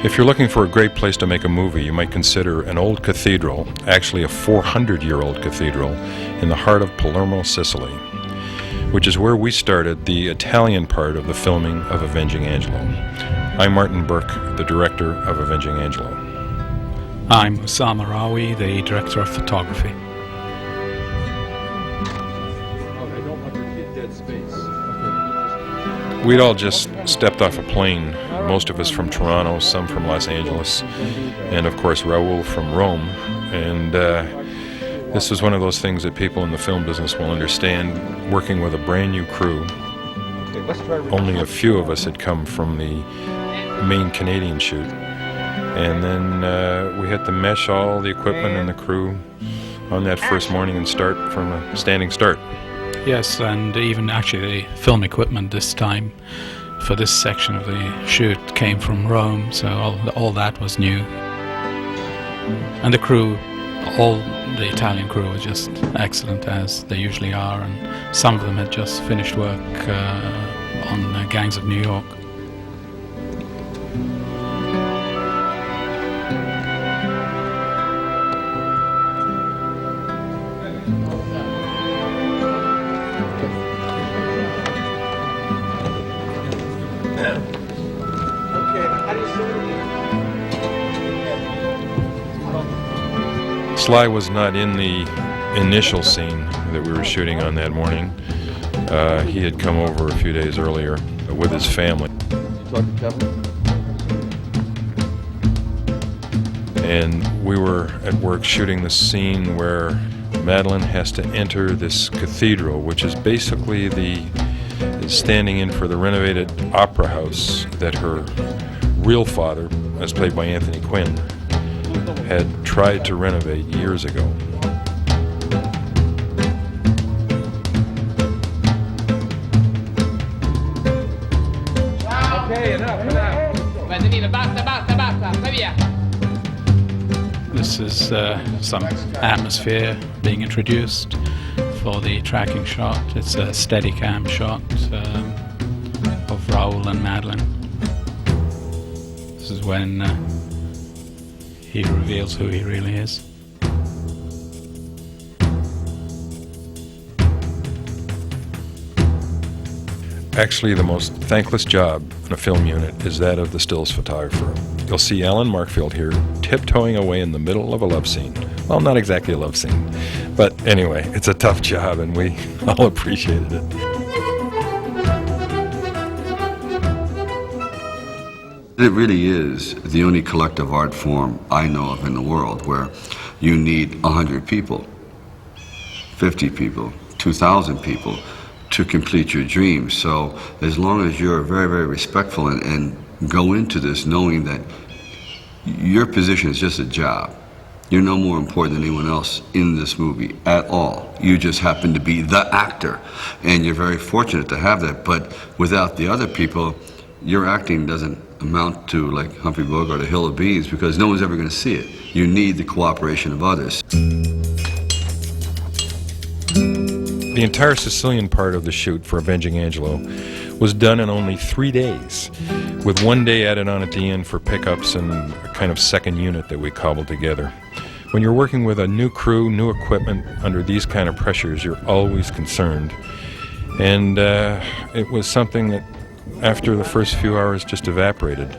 If you're looking for a great place to make a movie, you might consider an old cathedral, actually a 400-year-old cathedral, in the heart of Palermo, Sicily, which is where we started the Italian part of the filming of Avenging Angelo. I'm Martin Burke, the director of Avenging Angelo. I'm Osama Rawi, the director of photography. We'd all just stepped off a plane, most of us from Toronto, some from Los Angeles, and of course Raul from Rome. And this was one of those things that people in the film business will understand, working with a brand new crew. Only a few of us had come from the main Canadian shoot. And then we had to mesh all the equipment and the crew on that first morning and start from a standing start. Yes, and even actually the film equipment this time for this section of the shoot came from Rome, so all that was new. And the crew, all the Italian crew was just excellent, as they usually are, and some of them had just finished work on Gangs of New York. Sly was not in the initial scene that we were shooting on that morning. He had come over a few days earlier with his family. And we were at work shooting the scene where Madeline has to enter this cathedral, which is basically standing in for the renovated opera house that her real father, as played by Anthony Quinn, had tried to renovate years ago. Okay, enough. This is some atmosphere being introduced for the tracking shot. It's a Steadicam shot of Raul and Madeline. This is when he reveals who he really is. Actually, the most thankless job in a film unit is that of the stills photographer. You'll see Alan Markfield here tiptoeing away in the middle of a love scene. Well, not exactly a love scene, but anyway, it's a tough job and we all appreciated it. It really is the only collective art form I know of in the world where you need 100 people, 50 people, 2,000 people to complete your dream. So as long as you're very, very respectful and go into this knowing that your position is just a job. You're no more important than anyone else in this movie at all. You just happen to be the actor, and you're very fortunate to have that. But without the other people, your acting doesn't amount to like Humphrey Bogart or Hill of Beans, because no one's ever going to see it. You need the cooperation of others. The entire Sicilian part of the shoot for Avenging Angelo was done in only 3 days, with 1 day added on at the end for pickups and a kind of second unit that we cobbled together. When you're working with a new crew, new equipment, under these kind of pressures, you're always concerned. And it was something that after the first few hours just evaporated.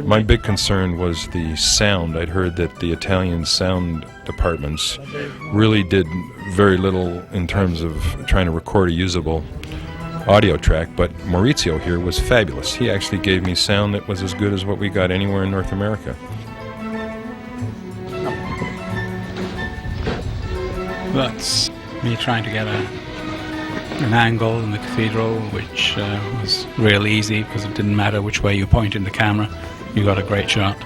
My big concern was the sound. I'd heard that the Italian sound departments really did very little in terms of trying to record a usable audio track, but Maurizio here was fabulous. He actually gave me sound that was as good as what we got anywhere in North America. That's me trying to get an angle in the cathedral, which was real easy because it didn't matter which way you pointed the camera, you got a great shot.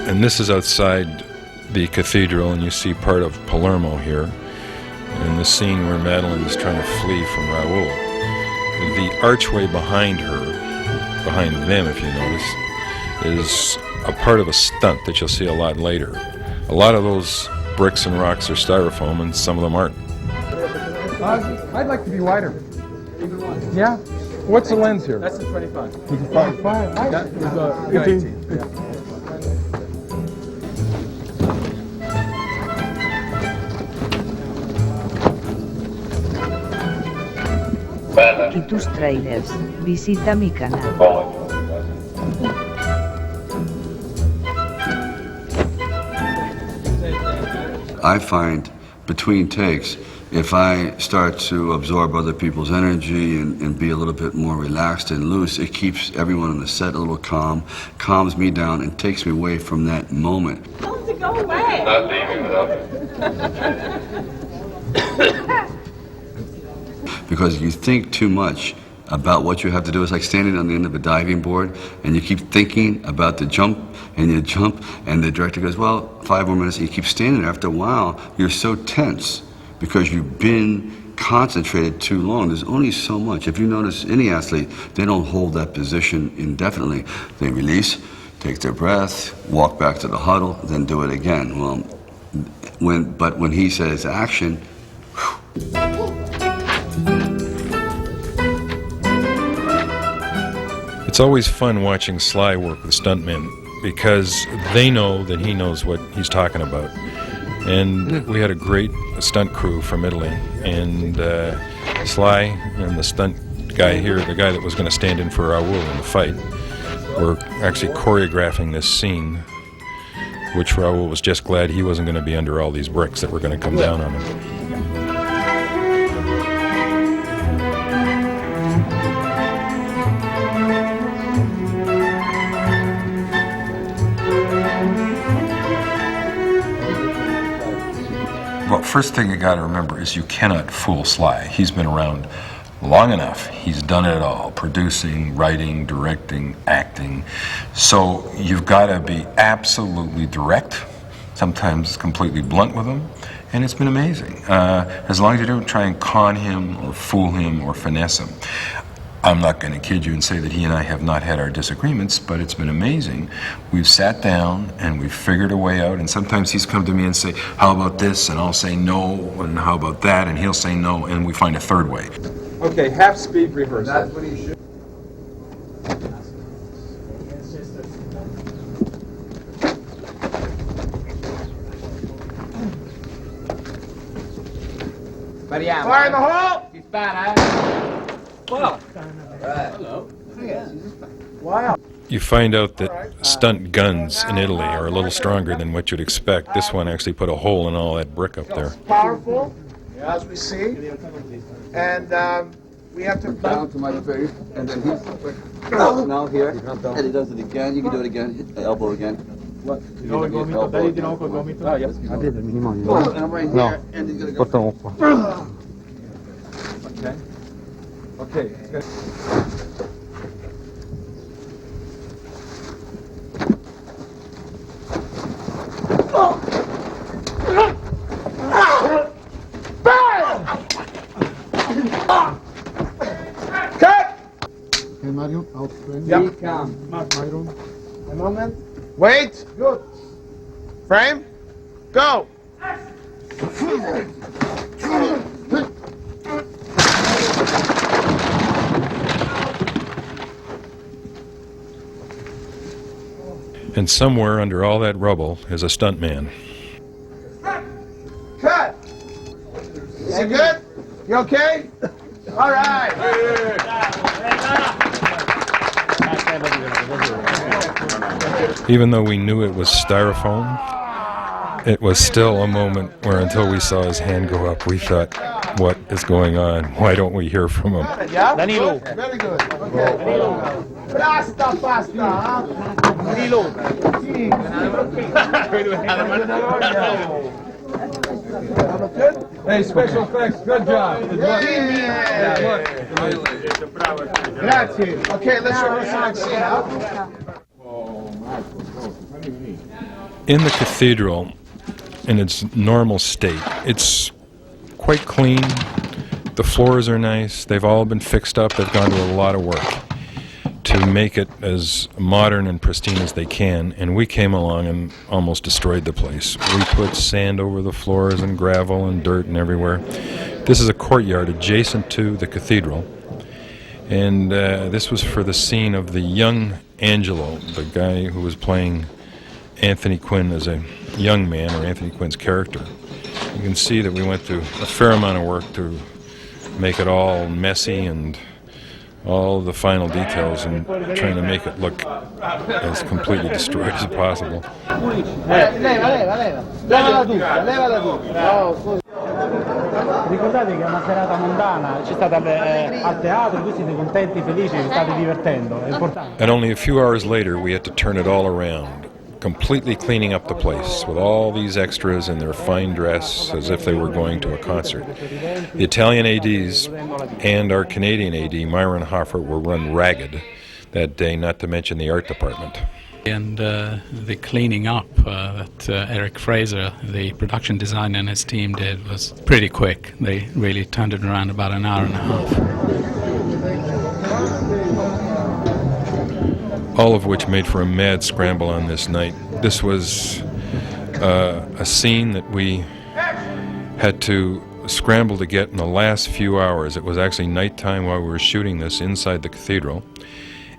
And this is outside the cathedral, and you see part of Palermo here in the scene where Madeline is trying to flee from Raul. The archway behind her, behind them if you notice, is a part of a stunt that you'll see a lot later. A lot of those bricks and rocks are styrofoam, and some of them aren't. I'd like to be wider. Yeah? What's the lens here? That's the 25. There's a 5. Yeah, there's a 18. Yeah. Y tus trailers, visita mi canal. I find between takes, if I start to absorb other people's energy and be a little bit more relaxed and loose, it keeps everyone on the set a little calm, calms me down, and takes me away from that moment. Tell him to go away. Not leaving without Because you think too much about what you have to do. It's like standing on the end of a diving board, and you keep thinking about the jump, and you jump, and the director goes, well, 5 more minutes, and you keep standing there. After a while, you're so tense because you've been concentrated too long. There's only so much. If you notice any athlete, they don't hold that position indefinitely. They release, take their breath, walk back to the huddle, then do it again. Well, when he says action, It's always fun watching Sly work with stuntmen because they know that he knows what he's talking about. And we had a great stunt crew from Italy, and Sly and the stunt guy here, the guy that was going to stand in for Raul in the fight, were actually choreographing this scene, which Raul was just glad he wasn't going to be under all these bricks that were going to come down on him. Well, first thing you got to remember is you cannot fool Sly. He's been around long enough. He's done it all, producing, writing, directing, acting. So you've got to be absolutely direct, sometimes completely blunt with him, and it's been amazing. As long as you don't try and con him or fool him or finesse him. I'm not going to kid you and say that he and I have not had our disagreements, but it's been amazing. We've sat down and we've figured a way out, and sometimes he's come to me and say, how about this? And I'll say no, and how about that? And he'll say no, and we find a third way. Okay, half speed rehearsal. That's what he should. Fire in the hole! He's bad, Wow. Wow. You find out that stunt guns in Italy are a little stronger than what you'd expect. This one actually put a hole in all that brick up there. Powerful, as we see. And we have to... down to my face, and then he's now here, and he does it again. You can do it again, hit the elbow again. What? No, gomito. Dali di nuovo col gomito. Ah, yes. And I'm right here, and he's gonna go. Okay. Okay. Cut! Okay, Mario, out frame. Yep. Mario. A moment. Wait. Good. Frame. Go. And somewhere under all that rubble is a stuntman. Cut. Is it good? You okay? All right. Even though we knew it was styrofoam, it was still a moment where until we saw his hand go up, we thought, what is going on? Why don't we hear from him? Yeah? Danilo. Very good. Okay. Danilo. Basta, basta. Huh? Danilo. Hey, special effects, good job. Grazie. Okay, let's rehearse the scene. In the cathedral, in its normal state, it's quite clean. The floors are nice. They've all been fixed up. They've gone to a lot of work to make it as modern and pristine as they can, and we came along and almost destroyed the place. We put sand over the floors and gravel and dirt and everywhere. This is a courtyard adjacent to the cathedral, And this was for the scene of the young Angelo, the guy who was playing Anthony Quinn as a young man, or Anthony Quinn's character. You can see that we went through a fair amount of work to make it all messy and all the final details, and trying to make it look as completely destroyed as possible. Ricordate che è una serata mondana, ci state al teatro, voi siete contenti, felici, vi state divertendo, è importante. And only a few hours later we had to turn it all around, completely cleaning up the place with all these extras in their fine dress as if they were going to a concert. The Italian ADs and our Canadian AD, Myron Hoffer, were run ragged that day, not to mention the art department. And the cleaning up that Eric Fraser, the production designer, and his team did was pretty quick. They really turned it around about an hour and a half. All of which made for a mad scramble on this night. This was a scene that we had to scramble to get in the last few hours. It was actually nighttime while we were shooting this inside the cathedral.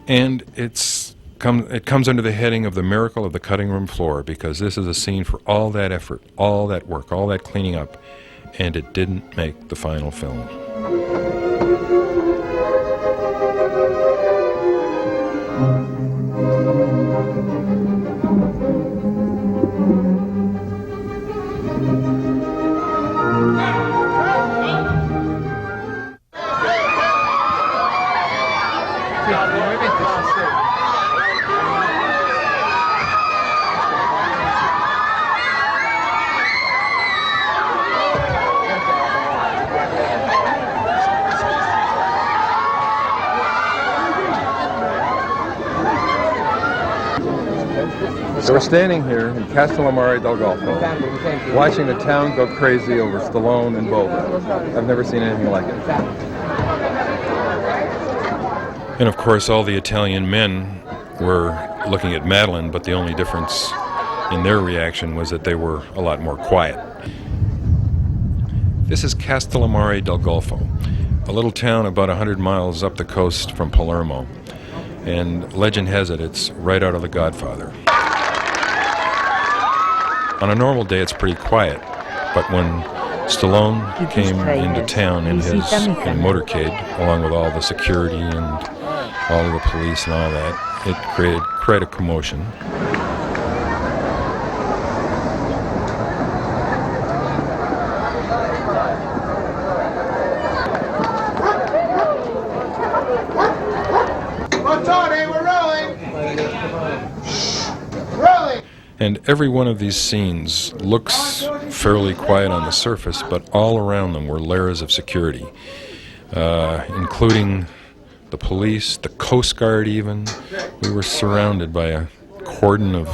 And it comes under the heading of the miracle of the cutting room floor, because this is a scene for all that effort, all that work, all that cleaning up, and it didn't make the final film. So we're standing here in Castellammare del Golfo, watching the town go crazy over Stallone and Bova. I've never seen anything like it. And of course all the Italian men were looking at Madeline, but the only difference in their reaction was that they were a lot more quiet. This is Castellammare del Golfo, a little town about 100 miles up the coast from Palermo. And legend has it, it's right out of The Godfather. On a normal day it's pretty quiet, but when Stallone came into town in his motorcade, along with all the security and all of the police and all that, it created quite a commotion. Montone, we're rolling! And every one of these scenes looks fairly quiet on the surface, but all around them were layers of security, including the police, the Coast Guard even. We were surrounded by a cordon of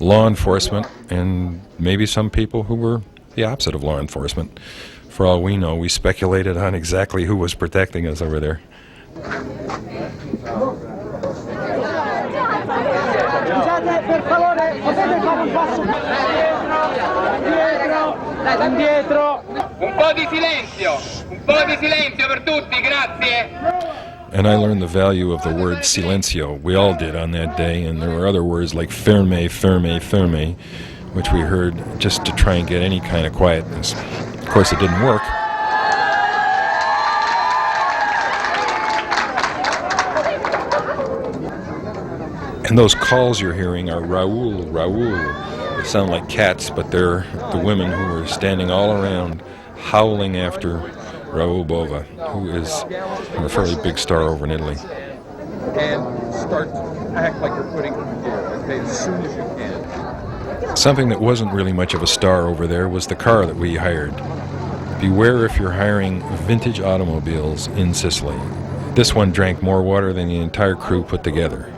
law enforcement, and maybe some people who were the opposite of law enforcement. For all we know, we speculated on exactly who was protecting us over there. Un po' di silenzio per tutti, grazie. And I learned the value of the word silencio. We all did on that day, and there were other words like ferme, ferme, ferme, which we heard just to try and get any kind of quietness. Of course, it didn't work. And those calls you're hearing are Raoul, Raoul. They sound like cats, but they're the women who are standing all around howling after Raoul Bova, who is a fairly big star over in Italy. And start to act like you're putting them together, okay, as soon as you can. Something that wasn't really much of a star over there was the car that we hired. Beware if you're hiring vintage automobiles in Sicily. This one drank more water than the entire crew put together.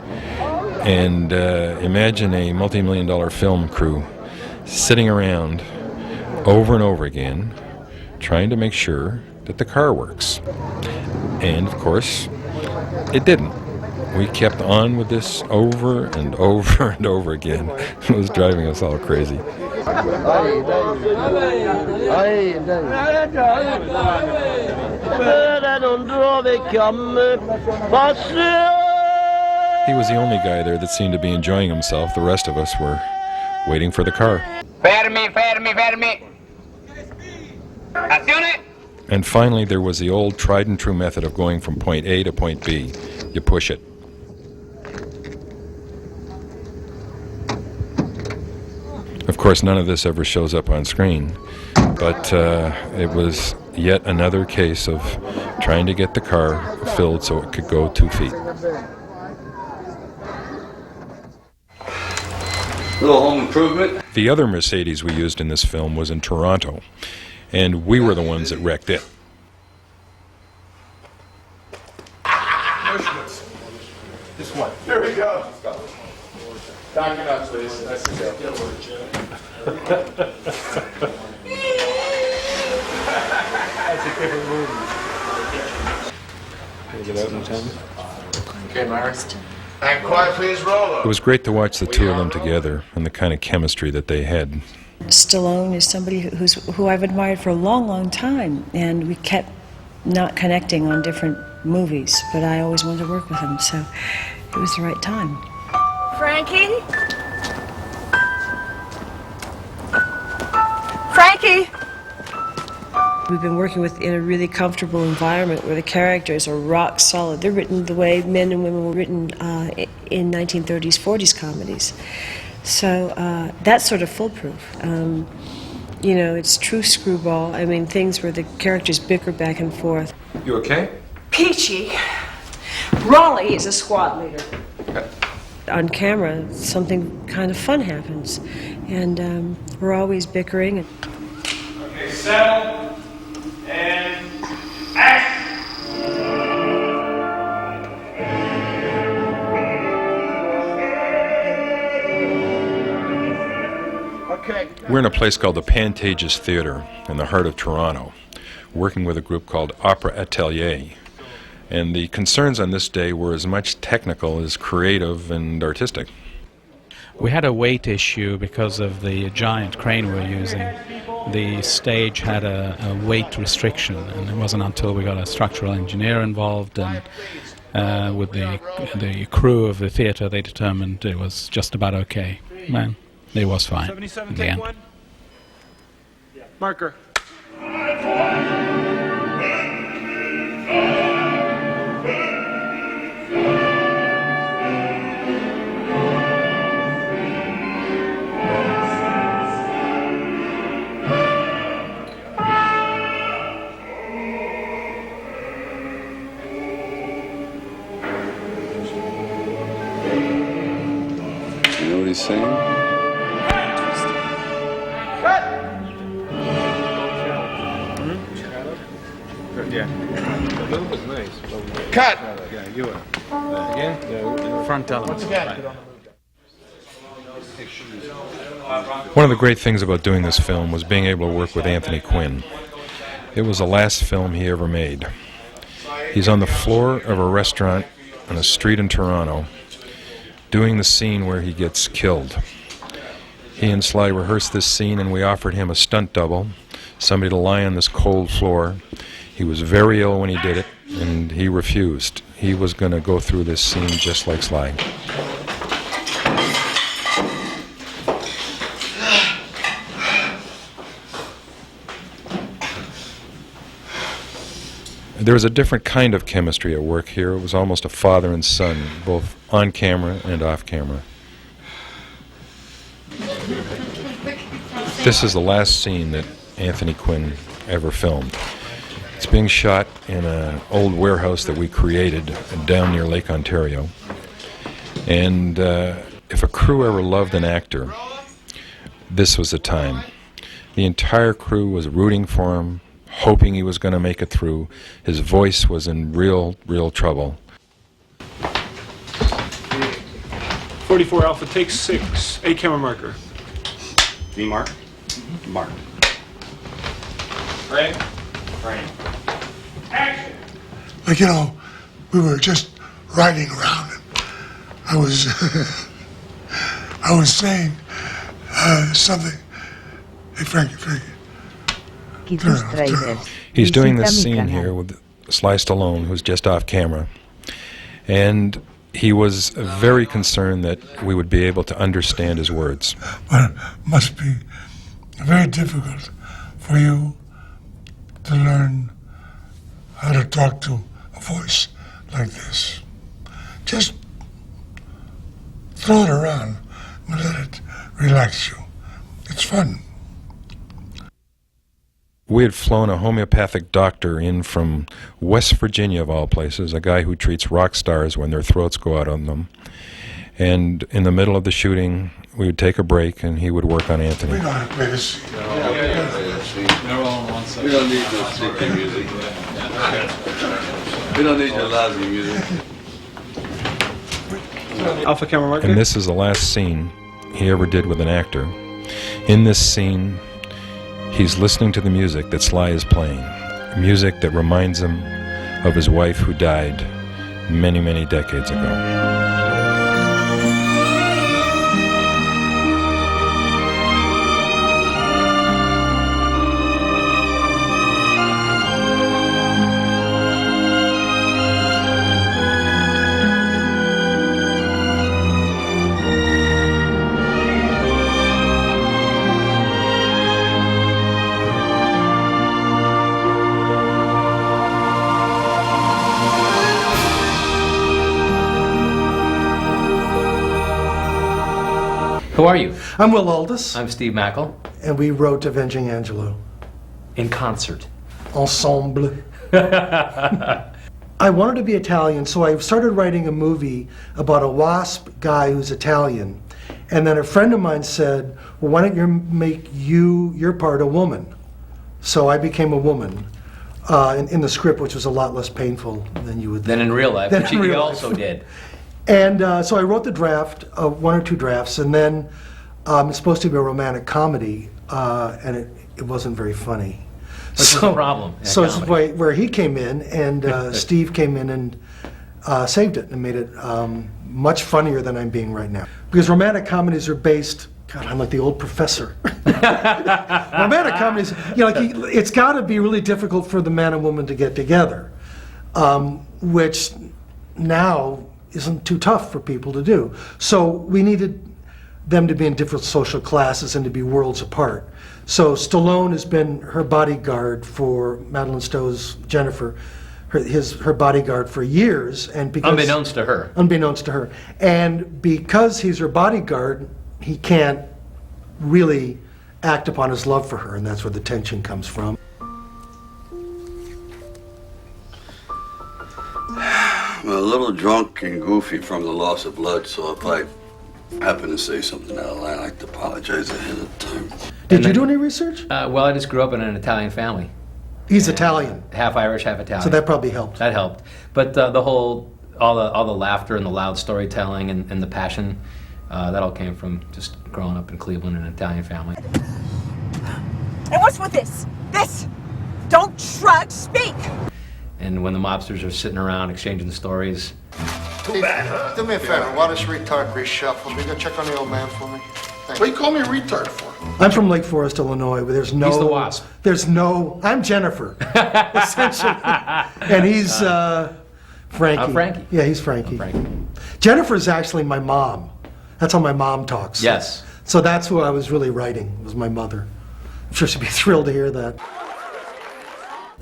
And imagine a multi-million-dollar film crew sitting around over and over again trying to make sure that the car works. And of course, it didn't. We kept on with this over and over and over again. It was driving us all crazy. He was the only guy there that seemed to be enjoying himself. The rest of us were waiting for the car. Fermi, fermi, fermi. Azione. And finally, there was the old tried and true method of going from point A to point B. You push it. Of course, none of this ever shows up on screen, but it was yet another case of trying to get the car filled so it could go 2 feet. Little home improvement. The other Mercedes we used in this film was in Toronto, and we were the ones that wrecked it. This one. Here we go. Back it up, please. Nice to see you. That's a different movie. Can we get out in time? Okay, Myra. And quiet, please, roll. It was great to watch the two of them together and the kind of chemistry that they had. Stallone is somebody who I've admired for a long, long time, and we kept not connecting on different movies, but I always wanted to work with him, so it was the right time. Frankie? Frankie? We've been working in a really comfortable environment where the characters are rock solid. They're written the way men and women were written in 1930s, 40s comedies. So that's sort of foolproof. You know, it's true screwball. I mean, things where the characters bicker back and forth. You okay? Peachy. Raleigh is a squad leader. On camera, something kind of fun happens. And we're always bickering. Okay, settle. And action! Okay. We're in a place called the Pantages Theatre in the heart of Toronto, working with a group called Opera Atelier. And the concerns on this day were as much technical as creative and artistic. We had a weight issue because of the giant crane we're using. The stage had a weight restriction, and it wasn't until we got a structural engineer involved and with the crew of the theatre, they determined it was just about okay. Man, it was fine in the end. Marker. You know what he's saying? Yeah. The move was nice. Cut. Yeah, you again? Yeah, front element. One of the great things about doing this film was being able to work with Anthony Quinn. It was the last film he ever made. He's on the floor of a restaurant on a street in Toronto doing the scene where he gets killed. He and Sly rehearsed this scene, and we offered him a stunt double, somebody to lie on this cold floor. He was very ill when he did it, and he refused. He was going to go through this scene just like Sly. There was a different kind of chemistry at work here. It was almost a father and son, both on camera and off camera. This is the last scene that Anthony Quinn ever filmed. It's being shot in an old warehouse that we created down near Lake Ontario. And if a crew ever loved an actor, this was the time. The entire crew was rooting for him, hoping he was going to make it through. His voice was in real trouble. 44 Alpha, take 6. A camera marker. Me mark? Mark. Frame. Frame. Action! Like, you know, we were just riding around and I was I was saying something. Hey, Frankie. He's doing this scene here with Sly Stallone, who's just off camera, and he was very concerned that we would be able to understand his words. But it must be very difficult for you to learn how to talk to a voice like this. Just throw it around and let it relax you. It's fun. We had flown a homeopathic doctor in from West Virginia, of all places, a guy who treats rock stars when their throats go out on them. And in the middle of the shooting, we would take a break and he would work on Anthony. We know how to play this scene. They're all on one side. We don't need your sticky music. We don't need your lousy music. Alpha camera marker. And this is the last scene he ever did with an actor. In this scene, he's listening to the music that Sly is playing, music that reminds him of his wife who died many, many decades ago. Who are you? I'm Will Aldous. I'm Steve Mackel. And we wrote Avenging Angelo. In concert. Ensemble. I wanted to be Italian, so I started writing a movie about a WASP guy who's Italian. And then a friend of mine said, well, why don't you make your part a woman? So I became a woman in the script, which was a lot less painful than you would think. Than in real life, which you also did. And so I wrote the draft, one or two drafts, and then it's supposed to be a romantic comedy, and it wasn't very funny. Which was a problem. So it's where he came in, and Steve came in and saved it and made it much funnier than I'm being right now. Because romantic comedies are based, God, I'm like the old professor. Romantic comedies, it's got to be really difficult for the man and woman to get together, which now isn't too tough for people to do. So we needed them to be in different social classes and to be worlds apart. So Stallone has been her bodyguard for Madeleine Stowe's Jennifer, her bodyguard for years, and because unbeknownst to her. Unbeknownst to her, and because he's her bodyguard, he can't really act upon his love for her, and that's where the tension comes from. I'm a little drunk and goofy from the loss of blood, so if I happen to say something out of line, I'd like to apologize ahead of time. Did you do any research? Well, I just grew up in an Italian family. He's Italian. Half Irish, half Italian. So that probably helped. That helped. But all the laughter and the loud storytelling and the passion, that all came from just growing up in Cleveland in an Italian family. And what's with this? This! Don't shrug, speak! And when the mobsters are sitting around exchanging stories. Too bad, huh? Do me a favor, why this retard reshuffle? Can you go check on the old man for me? What do you call me a retard for? I'm from Lake Forest, Illinois, where there's no... He's the WASP. I'm Jennifer, essentially. And he's Frankie. Frankie. Yeah, he's Frankie. Frankie. Jennifer's actually my mom. That's how my mom talks. Yes. So that's who I was really writing, was my mother. I'm sure she'd be thrilled to hear that.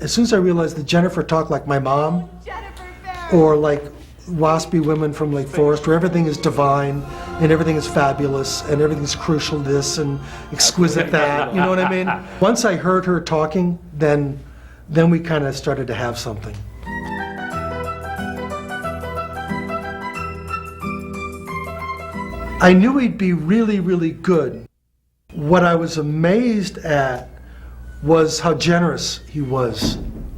As soon as I realized that Jennifer talked like my mom, or like waspy women from Lake Forest, where everything is divine, and everything is fabulous, and everything's crucial this, and exquisite that, you know what I mean? Once I heard her talking, then we kind of started to have something. I knew he'd be really, really good. What I was amazed at was how generous he was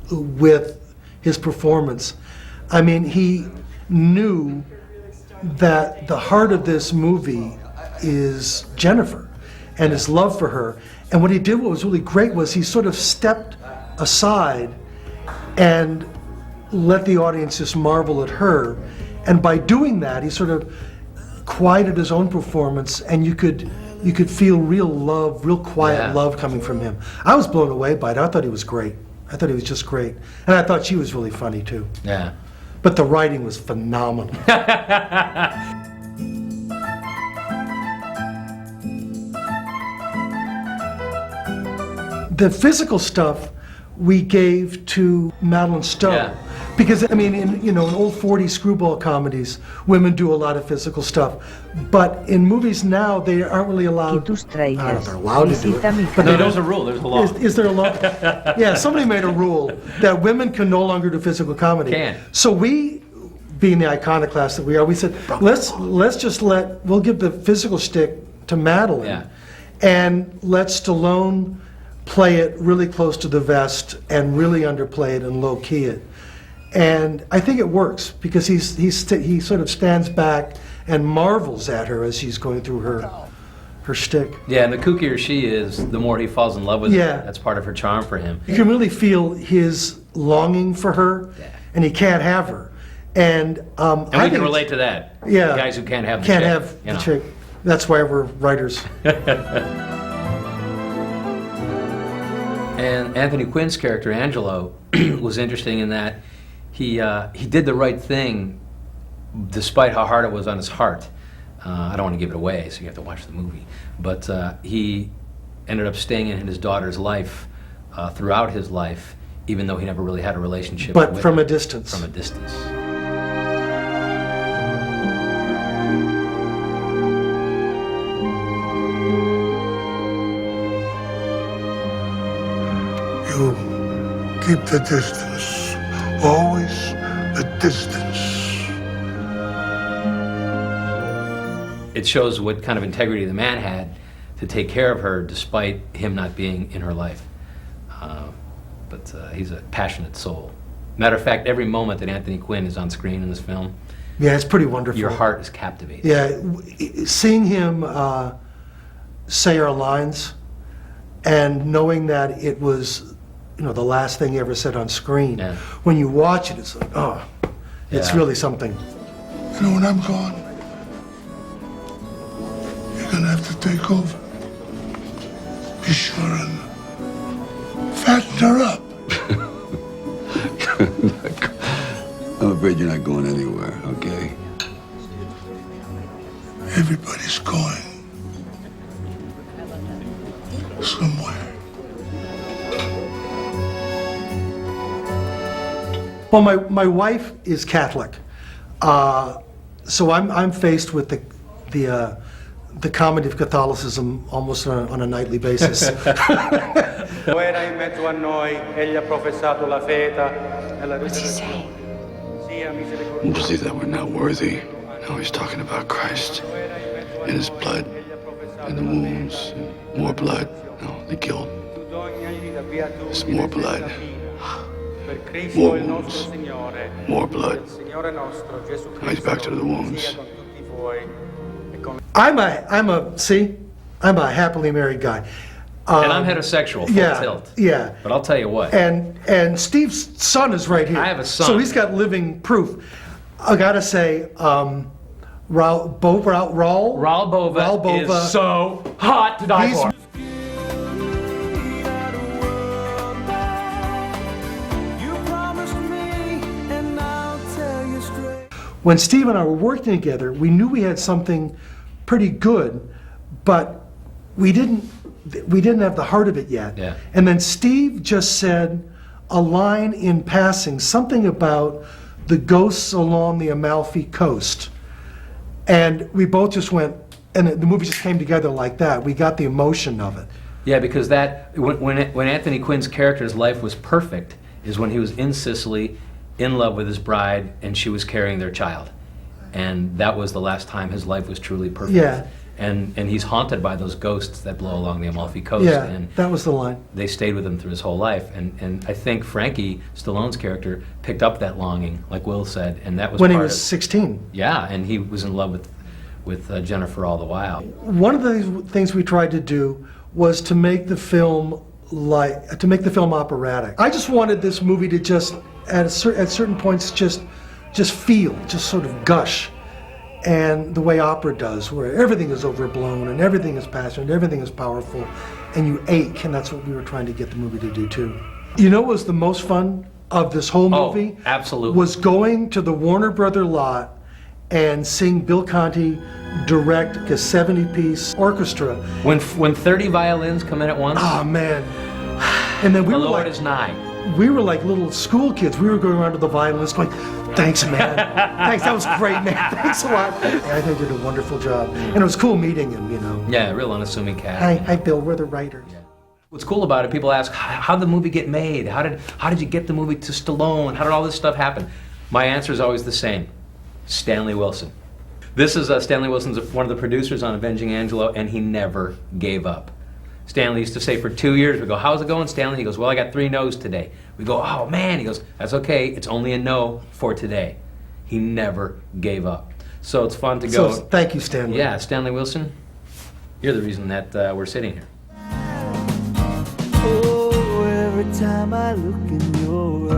with his performance. I mean, he knew that the heart of this movie is Jennifer and his love for her. And what he did, what was really great, was he sort of stepped aside and let the audience just marvel at her. And by doing that, he sort of quieted his own performance, and you could feel real love, real quiet love coming from him. I was blown away by it. I thought he was great. I thought he was just great. And I thought she was really funny too. Yeah. But the writing was phenomenal. The physical stuff we gave to Madeline Stowe. Yeah. Because, I mean, in old 40s screwball comedies, women do a lot of physical stuff. But in movies now, they aren't really allowed. I don't know if they're allowed to do it. But No, there's a rule. There's a law. Is there a law? Yeah, somebody made a rule that women can no longer do physical comedy. Can. So we, being the iconoclast that we are, we said, we'll give the physical stick to Madeline. Yeah. And let Stallone play it really close to the vest and really underplay it and low-key it. And I think it works because he sort of stands back and marvels at her as she's going through her shtick. Yeah, and the kookier she is, the more he falls in love with Yeah. her. That's part of her charm for him. You can really feel his longing for her, and he can't have her. And And we can relate to that. Yeah. Guys who can't have the Can't chick, have you the know. chick. That's why we're writers. And Anthony Quinn's character, Angelo, was interesting in that he did the right thing despite how hard it was on his heart. I don't want to give it away, so you have to watch the movie. But he ended up staying in his daughter's life throughout his life, even though he never really had a relationship But with from her. a distance. From a distance. You keep the distance. Always the distance. It shows what kind of integrity the man had to take care of her despite him not being in her life. But he's a passionate soul. Matter of fact, every moment that Anthony Quinn is on screen in this film, Yeah, it's pretty wonderful. your heart is captivated. Yeah, seeing him say our lines and knowing that it was, the last thing he ever said on screen. Yeah. When you watch it, it's like, oh, it's Yeah. really something. When I'm gone, you're gonna have to take over. Be sure and fatten her up. I'm afraid you're not going anywhere, okay? Everybody's going somewhere. Well, my wife is Catholic, so I'm faced with the comedy of Catholicism almost on a nightly basis. Lo era in mezzo a noi, egli ha professato la fede e la risurrezione. Sia misericordioso. Believe that we're not worthy. Now he's talking about Christ and his blood and the wounds, and more blood. No, the guilt. There's more blood. More wounds. More blood. Now he's back to the wounds. I'm a happily married guy. And I'm heterosexual, full yeah, tilt. Yeah. But I'll tell you what. And Steve's son is right here. I have a son. So he's got living proof. I gotta say, Raul Bova is so hot to die for. When Steve and I were working together, we knew we had something pretty good, but we didn't have the heart of it yet. Yeah. And then Steve just said a line in passing, something about the ghosts along the Amalfi Coast. And we both just went, and the movie just came together like that. We got the emotion of it. Yeah, because when Anthony Quinn's character's life was perfect is when he was in Sicily, in love with his bride, and she was carrying their child. And that was the last time his life was truly perfect. Yeah. And he's haunted by those ghosts that blow along the Amalfi Coast. Yeah, and that was the line. they stayed with him through his whole life. And I think Frankie Stallone's character picked up that longing, like Will said, and that was When he part was of, 16. Yeah, and he was in love with Jennifer all the while. One of the things we tried to do was to make the film operatic. I just wanted this movie to just at certain points just feel, just sort of gush, and the way opera does, where everything is overblown and everything is passionate, everything is powerful, and you ache, and that's what we were trying to get the movie to do too. You know what was the most fun of this whole movie? Oh, absolutely. Was going to the Warner Brother lot and seeing Bill Conti direct a 70-piece orchestra. When 30 violins come in at once. Oh man! And then we the were Lord like, is nigh. we were like little school kids. We were going around to the violinist going, "Thanks, man. Thanks, that was great, man. Thanks a lot." I think they did a wonderful job, and it was cool meeting him. You know. Yeah, real unassuming cat. Hi, Bill. We're the writers. Yeah. What's cool about it, people ask, how did the movie get made? How did you get the movie to Stallone? How did all this stuff happen? My answer is always the same. Stanley Wilson. This is Stanley Wilson's one of the producers on Avenging Angelo, and he never gave up. Stanley used to say for 2 years, we go, "How's it going, Stanley?" He goes, "Well, I got 3 no's today." We go, "Oh man," he goes, "That's okay, it's only a no for today." He never gave up. So it's fun to go. So thank you, Stanley. Yeah, Stanley Wilson, you're the reason that we're sitting here. Oh, every time I look in your